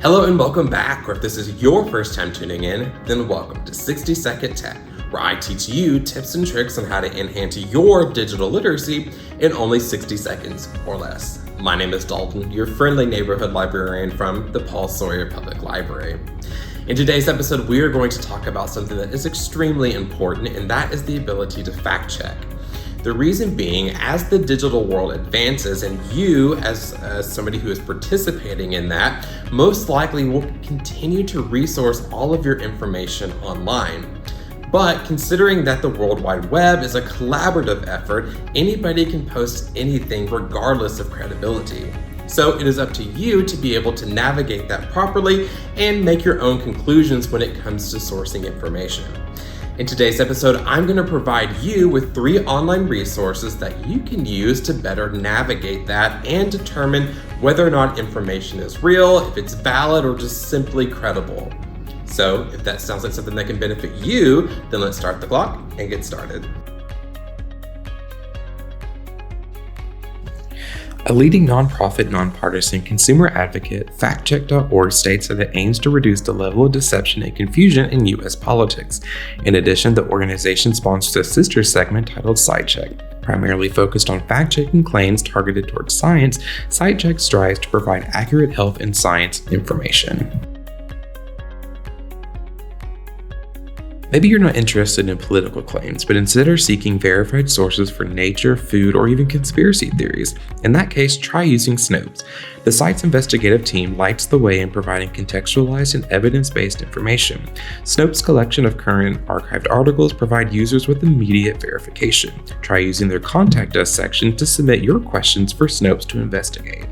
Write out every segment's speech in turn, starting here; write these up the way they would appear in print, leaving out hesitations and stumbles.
Hello and welcome back, or if this is your first time tuning in, then welcome to 60 Second Tech, where I teach you tips and tricks on how to enhance your digital literacy in only 60 seconds or less. My name is Dalton, your friendly neighborhood librarian from the Paul Sawyer Public Library. In today's episode, we are going to talk about something that is extremely important, and that is the ability to fact check. The reason being, as the digital world advances and you, as somebody who is participating in that, most likely will continue to resource all of your information online. But considering that the World Wide Web is a collaborative effort, anybody can post anything regardless of credibility. So it is up to you to be able to navigate that properly and make your own conclusions when it comes to sourcing information. In today's episode, I'm going to provide you with 3 online resources that you can use to better navigate that and determine whether or not information is real, if it's valid, or just simply credible. So if that sounds like something that can benefit you, then let's start the clock and get started. A leading nonprofit, nonpartisan consumer advocate, factcheck.org states that it aims to reduce the level of deception and confusion in U.S. politics. In addition, the organization sponsors a sister segment titled SciCheck. Primarily focused on fact-checking claims targeted towards science, SciCheck strives to provide accurate health and science information. Maybe you're not interested in political claims, but instead are seeking verified sources for nature, food, or even conspiracy theories. In that case, try using Snopes. The site's investigative team lights the way in providing contextualized and evidence-based information. Snopes' collection of current archived articles provide users with immediate verification. Try using their Contact Us section to submit your questions for Snopes to investigate.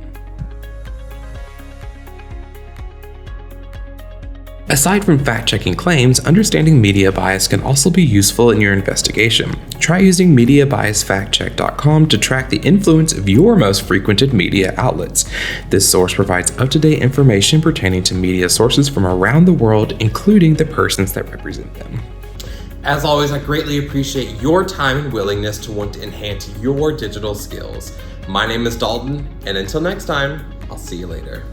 Aside from fact-checking claims, understanding media bias can also be useful in your investigation. Try using MediaBiasFactCheck.com to track the influence of your most frequented media outlets. This source provides up-to-date information pertaining to media sources from around the world, including the persons that represent them. As always, I greatly appreciate your time and willingness to want to enhance your digital skills. My name is Dalton, and until next time, I'll see you later.